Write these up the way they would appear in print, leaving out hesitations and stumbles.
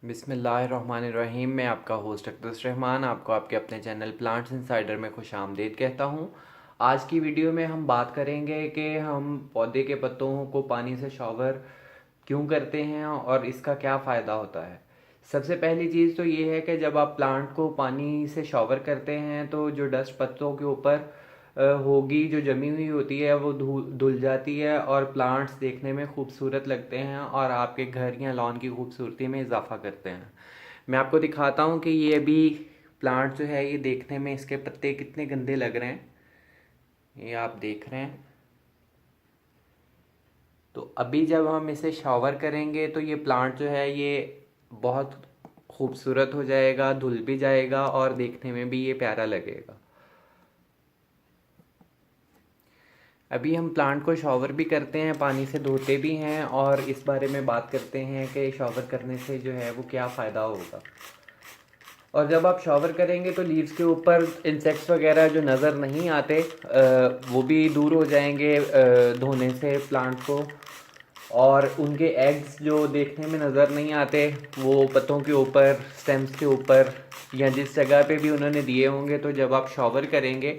बिस्मिल्लाहिर्रहमानिर्रहीम। मैं आपका होस्ट अक़दस रहमान आपको आपके अपने चैनल प्लांट्स इनसाइडर में खुश आमदीद कहता हूँ। आज की वीडियो में हम बात करेंगे कि हम पौधे के पत्तों को पानी से शॉवर क्यों करते हैं और इसका क्या फ़ायदा होता है। सबसे पहली चीज़ तो ये है कि जब आप प्लांट को पानी से शॉवर करते हैं तो जो डस्ट पत्तों के ऊपर होगी, जो जमी हुई होती है, वो धुल जाती है और प्लांट्स देखने में खूबसूरत लगते हैं और आपके घर या लॉन की खूबसूरती में इजाफा करते हैं। मैं आपको दिखाता हूँ कि ये अभी प्लांट जो है, ये देखने में इसके पत्ते कितने गंदे लग रहे हैं, ये आप देख रहे हैं। तो अभी जब हम इसे शॉवर करेंगे तो ये प्लांट जो है ये बहुत खूबसूरत हो जाएगा, धुल भी जाएगा और देखने में भी ये प्यारा लगेगा। अभी हम प्लांट को शॉवर भी करते हैं, पानी से धोते भी हैं और इस बारे में बात करते हैं कि शॉवर करने से जो है वो क्या फ़ायदा होगा। और जब आप शॉवर करेंगे तो लीव्स के ऊपर इंसेक्ट्स वगैरह जो नज़र नहीं आते वो भी दूर हो जाएंगे धोने से प्लांट को। और उनके एग्स जो देखने में नज़र नहीं आते वो पत्तों के ऊपर, स्टेम्स के ऊपर या जिस जगह पे भी उन्होंने दिए होंगे, तो जब आप शॉवर करेंगे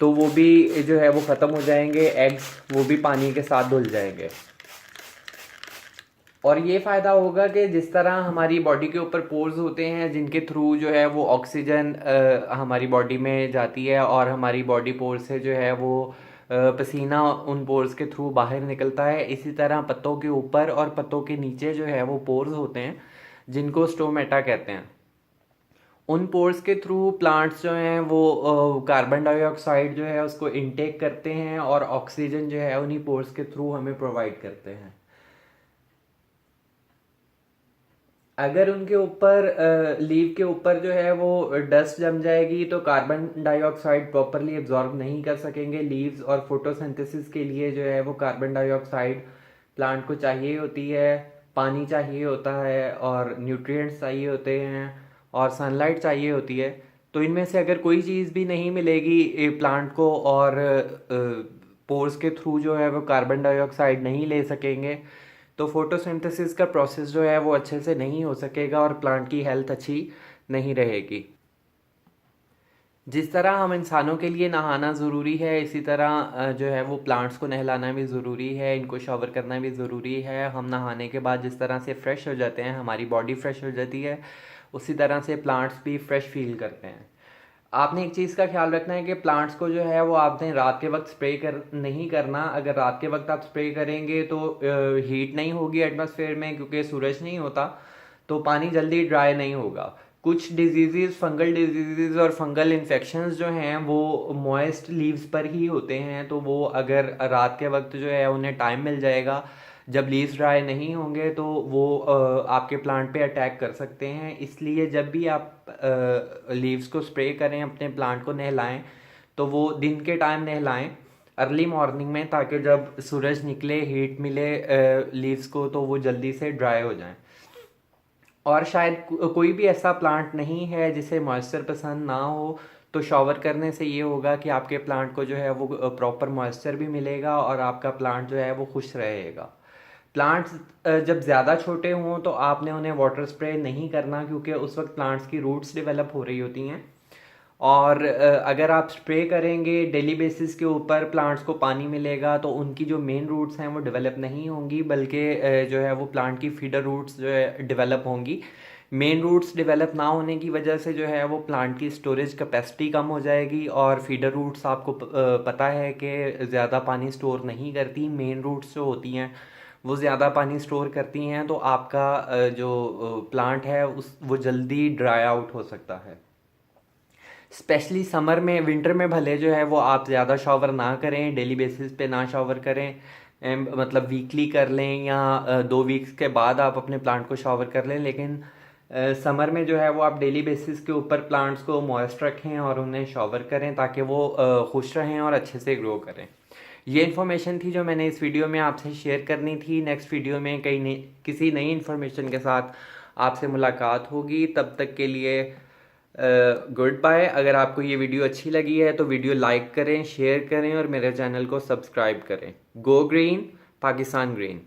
तो वो भी जो है वो ख़त्म हो जाएंगे, एग्स वो भी पानी के साथ धुल जाएंगे। और ये फ़ायदा होगा कि जिस तरह हमारी बॉडी के ऊपर पोर्स होते हैं जिनके थ्रू जो है वो ऑक्सीजन हमारी बॉडी में जाती है और हमारी बॉडी पोर्स से जो है वो पसीना उन पोर्स के थ्रू बाहर निकलता है, इसी तरह पत्तों के ऊपर और पत्तों के नीचे जो है वो पोर्स होते हैं जिनको स्टोमेटा कहते हैं। उन पोर्स के थ्रू प्लांट्स जो हैं वो कार्बन डाइऑक्साइड जो है उसको इनटेक करते हैं और ऑक्सीजन जो है उन्हीं पोर्स के थ्रू हमें प्रोवाइड करते हैं। अगर उनके ऊपर लीव के ऊपर जो है वो डस्ट जम जाएगी तो कार्बन डाइऑक्साइड प्रॉपरली एब्जॉर्ब नहीं कर सकेंगे लीव्स, और फोटोसिंथेसिस के लिए जो है वो कार्बन डाइऑक्साइड प्लांट को चाहिए होती है, पानी चाहिए होता है और न्यूट्रिएंट्स चाहिए होते हैं और सनलाइट चाहिए होती है। तो इनमें से अगर कोई चीज़ भी नहीं मिलेगी प्लांट को और पोर्स के थ्रू जो है वो कार्बन डाइऑक्साइड नहीं ले सकेंगे तो फोटोसिंथेसिस का प्रोसेस जो है वो अच्छे से नहीं हो सकेगा और प्लांट की हेल्थ अच्छी नहीं रहेगी। जिस तरह हम इंसानों के लिए नहाना ज़रूरी है, इसी तरह जो है वो प्लांट्स को नहलाना भी ज़रूरी है, इनको शॉवर करना भी ज़रूरी है। हम नहाने के बाद जिस तरह से फ़्रेश हो जाते हैं, हमारी बॉडी फ्रेश हो जाती है, उसी तरह से प्लांट्स भी फ्रेश फील करते हैं। आपने एक चीज़ का ख्याल रखना है कि प्लांट्स को जो है वो आपने रात के वक्त स्प्रे कर नहीं करना। अगर रात के वक्त आप स्प्रे करेंगे तो हीट नहीं होगी एटमॉस्फेयर में, क्योंकि सूरज नहीं होता, तो पानी जल्दी ड्राई नहीं होगा। कुछ डिजीज़, फंगल डिजीज़ और फंगल इन्फेक्शंस जो हैं वो मॉइस्ट लीव्स पर ही होते हैं, तो वो अगर रात के वक्त जो है उन्हें टाइम मिल जाएगा, जब लीव्स ड्राई नहीं होंगे, तो वो आपके प्लांट पे अटैक कर सकते हैं। इसलिए जब भी आप लीव्स को स्प्रे करें, अपने प्लांट को नहलाएं, तो वो दिन के टाइम नहलाएं, अर्ली मॉर्निंग में, ताकि जब सूरज निकले, हीट मिले लीव्स को, तो वो जल्दी से ड्राई हो जाएं। और शायद कोई भी ऐसा प्लांट नहीं है जिसे मॉइस्चर पसंद ना हो, तो शॉवर करने से ये होगा कि आपके प्लांट को जो है वो प्रॉपर मॉइस्चर भी मिलेगा और आपका प्लांट जो है वो खुश रहेगा। प्लांट्स जब ज़्यादा छोटे हों तो आपने उन्हें वाटर स्प्रे नहीं करना, क्योंकि उस वक्त प्लांट्स की रूट्स डेवलप हो रही होती हैं। और अगर आप स्प्रे करेंगे डेली बेसिस के ऊपर, प्लांट्स को पानी मिलेगा, तो उनकी जो मेन रूट्स हैं वो डेवलप नहीं होंगी, बल्कि जो है वो प्लांट की फीडर रूट्स जो है डेवलप होंगी। मेन रूट्स डेवलप ना होने की वजह से जो है वो प्लांट की स्टोरेज कैपेसिटी कम हो जाएगी, और फीडर रूट्स आपको पता है कि ज़्यादा पानी स्टोर नहीं करती। मेन रूट्स जो होती हैं वो ज़्यादा पानी स्टोर करती हैं, तो आपका जो प्लांट है वो जल्दी ड्राई आउट हो सकता है। स्पेशली समर में, विंटर में भले जो है वो आप ज़्यादा शॉवर ना करें, डेली बेसिस पे ना शॉवर करें, मतलब वीकली कर लें या 2 वीक्स के बाद आप अपने प्लांट को शॉवर कर लें, लेकिन समर में जो है वो आप डेली बेसिस के ऊपर प्लांट्स को मॉइस्ट रखें और उन्हें शॉवर करें, ताकि वो खुश रहें और अच्छे से ग्रो करें। ये इन्फॉर्मेशन थी जो मैंने इस वीडियो में आपसे शेयर करनी थी। नेक्स्ट वीडियो में किसी नई इन्फॉर्मेशन के साथ आपसे मुलाकात होगी। तब तक के लिए गुड बाय। अगर आपको ये वीडियो अच्छी लगी है तो वीडियो लाइक करें, शेयर करें और मेरे चैनल को सब्सक्राइब करें। Go green, Pakistan green.